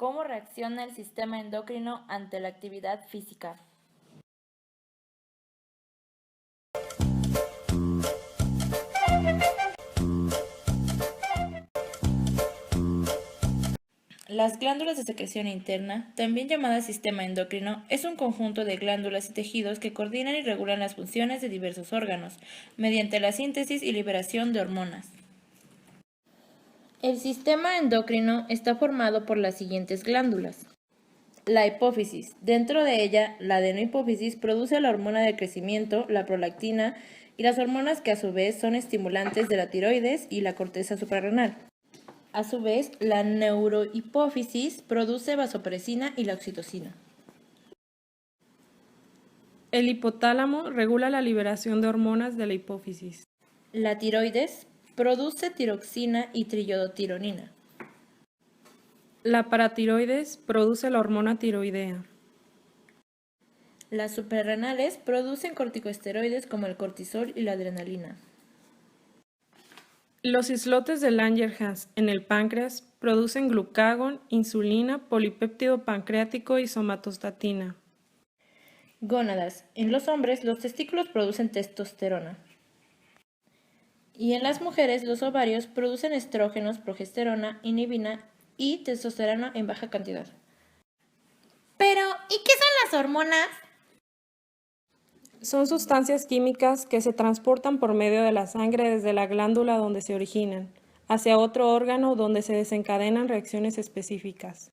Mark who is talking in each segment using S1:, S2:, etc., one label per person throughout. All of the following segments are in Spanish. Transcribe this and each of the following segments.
S1: ¿Cómo reacciona el sistema endocrino ante la actividad física? Las glándulas de secreción interna, también llamadas sistema endocrino, es un conjunto de glándulas y tejidos que coordinan y regulan las funciones de diversos órganos, mediante la síntesis y liberación de hormonas. El sistema endocrino está formado por las siguientes glándulas. La hipófisis. Dentro de ella, la adenohipófisis produce la hormona de crecimiento, la prolactina, y las hormonas que a su vez son estimulantes de la tiroides y la corteza suprarrenal. A su vez, la neurohipófisis produce vasopresina y la oxitocina.
S2: El hipotálamo regula la liberación de hormonas de la hipófisis.
S1: La tiroides produce tiroxina y triiodotironina.
S2: La paratiroides produce la hormona tiroidea.
S1: Las suprarrenales producen corticosteroides como el cortisol y la adrenalina.
S2: Los islotes de Langerhans en el páncreas producen glucagón, insulina, polipéptido pancreático y somatostatina.
S1: Gónadas. En los hombres, los testículos producen testosterona. Y en las mujeres, los ovarios producen estrógenos, progesterona, inhibina y testosterona en baja cantidad. Pero, ¿y qué son las hormonas?
S2: Son sustancias químicas que se transportan por medio de la sangre desde la glándula donde se originan, hacia otro órgano donde se desencadenan reacciones específicas.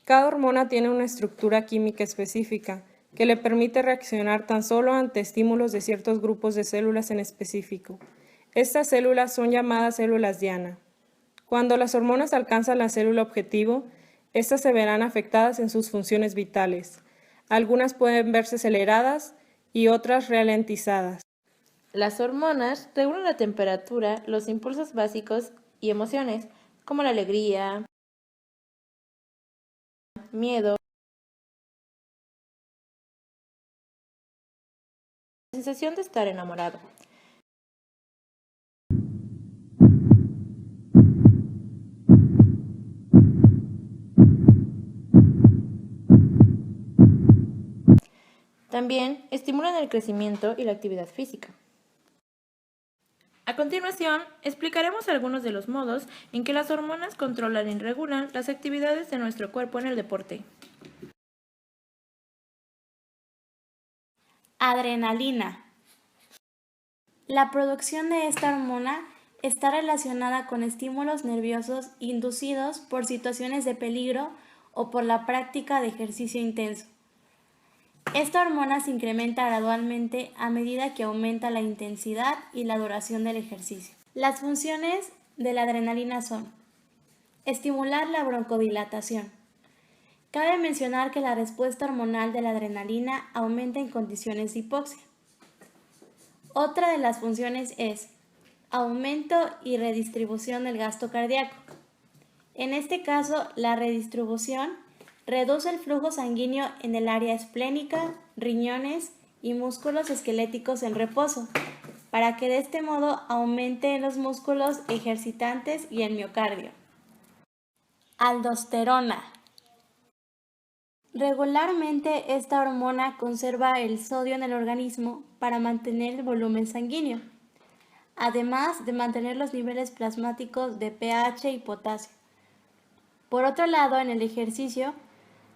S2: Cada hormona tiene una estructura química específica que le permite reaccionar tan solo ante estímulos de ciertos grupos de células en específico. Estas células son llamadas células diana. Cuando las hormonas alcanzan la célula objetivo, estas se verán afectadas en sus funciones vitales. Algunas pueden verse aceleradas y otras ralentizadas.
S1: Las hormonas regulan la temperatura, los impulsos básicos y emociones, como la alegría, miedo, la sensación de estar enamorado. También estimulan el crecimiento y la actividad física. A continuación, explicaremos algunos de los modos en que las hormonas controlan y regulan las actividades de nuestro cuerpo en el deporte.
S3: Adrenalina. La producción de esta hormona está relacionada con estímulos nerviosos inducidos por situaciones de peligro o por la práctica de ejercicio intenso. Esta hormona se incrementa gradualmente a medida que aumenta la intensidad y la duración del ejercicio. Las funciones de la adrenalina son: estimular la broncodilatación. Cabe mencionar que la respuesta hormonal de la adrenalina aumenta en condiciones de hipoxia. Otra de las funciones es aumento y redistribución del gasto cardíaco. En este caso, la redistribución reduce el flujo sanguíneo en el área esplénica, riñones y músculos esqueléticos en reposo, para que de este modo aumente los músculos ejercitantes y el miocardio. Aldosterona. Regularmente esta hormona conserva el sodio en el organismo para mantener el volumen sanguíneo, además de mantener los niveles plasmáticos de pH y potasio. Por otro lado, en el ejercicio,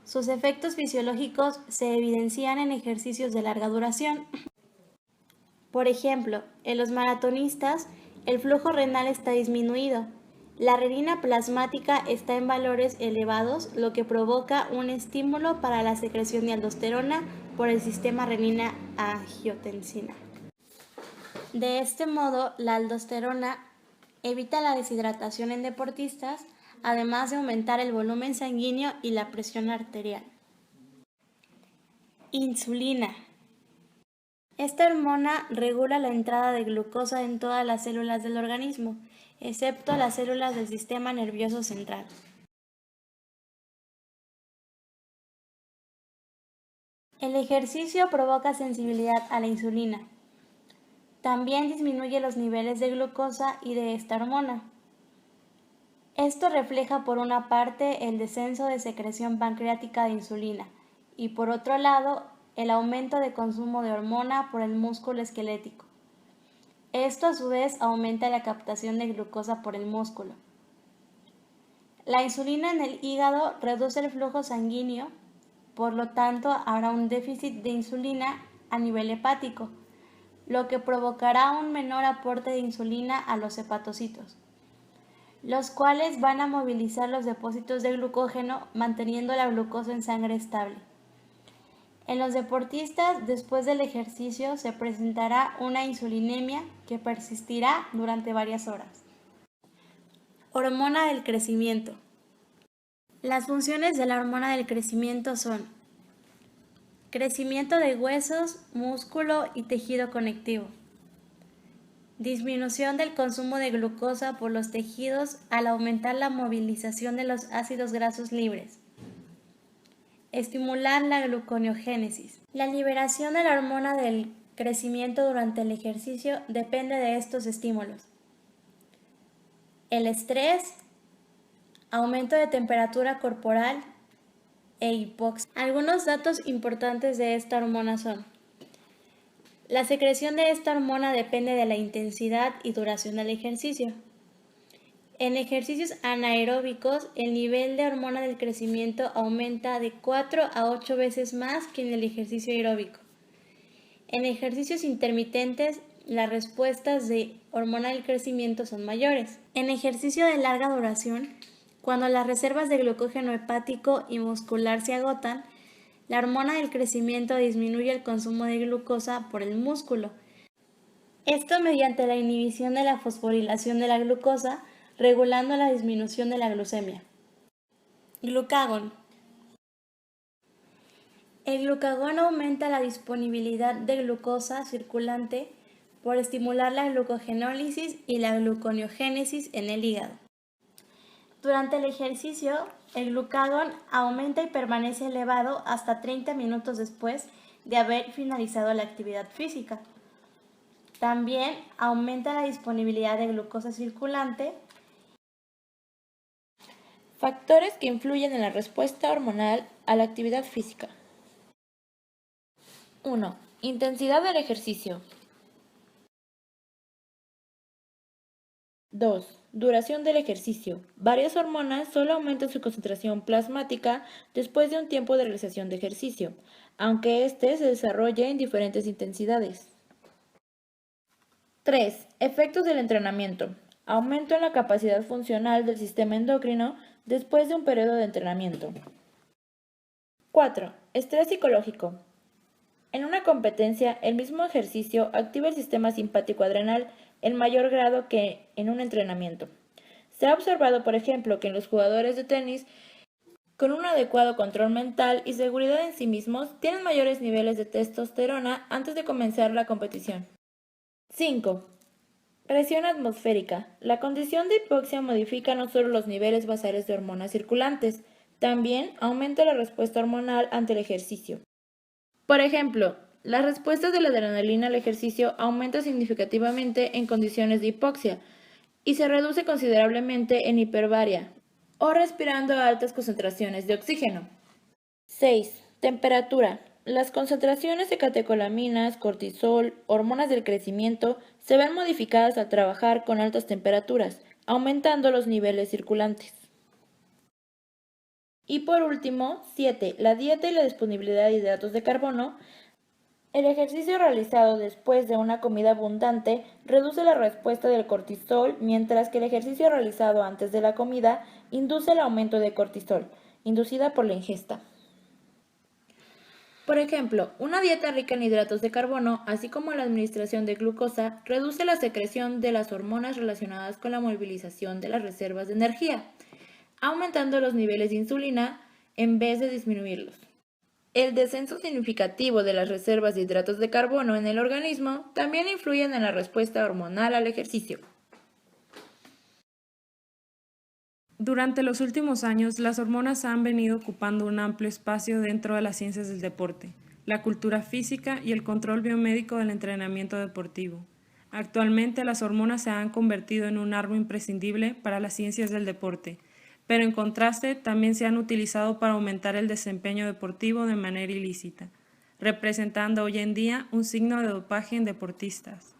S3: sus efectos fisiológicos se evidencian en ejercicios de larga duración. Por ejemplo, en los maratonistas, el flujo renal está disminuido, la renina plasmática está en valores elevados, lo que provoca un estímulo para la secreción de aldosterona por el sistema renina-angiotensina. De este modo, la aldosterona evita la deshidratación en deportistas, además de aumentar el volumen sanguíneo y la presión arterial. Insulina. Esta hormona regula la entrada de glucosa en todas las células del organismo, excepto las células del sistema nervioso central. El ejercicio provoca sensibilidad a la insulina. También disminuye los niveles de glucosa y de esta hormona. Esto refleja por una parte el descenso de secreción pancreática de insulina y por otro lado el aumento de consumo de hormona por el músculo esquelético. Esto a su vez aumenta la captación de glucosa por el músculo. La insulina en el hígado reduce el flujo sanguíneo, por lo tanto habrá un déficit de insulina a nivel hepático, lo que provocará un menor aporte de insulina a los hepatocitos, los cuales van a movilizar los depósitos de glucógeno manteniendo la glucosa en sangre estable. En los deportistas, después del ejercicio, se presentará una insulinemia que persistirá durante varias horas. Hormona del crecimiento. Las funciones de la hormona del crecimiento son crecimiento de huesos, músculo y tejido conectivo, disminución del consumo de glucosa por los tejidos al aumentar la movilización de los ácidos grasos libres, estimular la gluconeogénesis. La liberación de la hormona del crecimiento durante el ejercicio depende de estos estímulos. El estrés, aumento de temperatura corporal e hipoxia. Algunos datos importantes de esta hormona son: la secreción de esta hormona depende de la intensidad y duración del ejercicio. En ejercicios anaeróbicos, el nivel de hormona del crecimiento aumenta de 4 a 8 veces más que en el ejercicio aeróbico. En ejercicios intermitentes, las respuestas de hormona del crecimiento son mayores. En ejercicio de larga duración, cuando las reservas de glucógeno hepático y muscular se agotan, la hormona del crecimiento disminuye el consumo de glucosa por el músculo. Esto mediante la inhibición de la fosforilación de la glucosa, regulando la disminución de la glucemia. Glucagón. El glucagón aumenta la disponibilidad de glucosa circulante por estimular la glucogenólisis y la gluconeogénesis en el hígado. Durante el ejercicio, el glucagón aumenta y permanece elevado hasta 30 minutos después de haber finalizado la actividad física. También aumenta la disponibilidad de glucosa circulante.
S1: Factores que influyen en la respuesta hormonal a la actividad física. 1. Intensidad del ejercicio. 2. Duración del ejercicio. Varias hormonas solo aumentan su concentración plasmática después de un tiempo de realización de ejercicio, aunque éste se desarrolle en diferentes intensidades. 3. Efectos del entrenamiento. Aumento en la capacidad funcional del sistema endocrino después de un periodo de entrenamiento. 4. Estrés psicológico. En una competencia, el mismo ejercicio activa el sistema simpático adrenal en mayor grado que en un entrenamiento. Se ha observado, por ejemplo, que en los jugadores de tenis, con un adecuado control mental y seguridad en sí mismos, tienen mayores niveles de testosterona antes de comenzar la competición. 5. Presión atmosférica. La condición de hipoxia modifica no solo los niveles basales de hormonas circulantes, también aumenta la respuesta hormonal ante el ejercicio. Por ejemplo, las respuestas de la adrenalina al ejercicio aumentan significativamente en condiciones de hipoxia y se reduce considerablemente en hiperbaria o respirando a altas concentraciones de oxígeno. 6. Temperatura. Las concentraciones de catecolaminas, cortisol, hormonas del crecimiento se ven modificadas al trabajar con altas temperaturas, aumentando los niveles circulantes. Y por último, 7. La dieta y la disponibilidad de hidratos de carbono. El ejercicio realizado después de una comida abundante reduce la respuesta del cortisol, mientras que el ejercicio realizado antes de la comida induce el aumento de cortisol, inducida por la ingesta. Por ejemplo, una dieta rica en hidratos de carbono, así como la administración de glucosa, reduce la secreción de las hormonas relacionadas con la movilización de las reservas de energía, aumentando los niveles de insulina en vez de disminuirlos. El descenso significativo de las reservas de hidratos de carbono en el organismo también influyen en la respuesta hormonal al ejercicio.
S2: Durante los últimos años, las hormonas han venido ocupando un amplio espacio dentro de las ciencias del deporte, la cultura física y el control biomédico del entrenamiento deportivo. Actualmente las hormonas se han convertido en un arma imprescindible para las ciencias del deporte, pero en contraste también se han utilizado para aumentar el desempeño deportivo de manera ilícita, representando hoy en día un signo de dopaje en deportistas.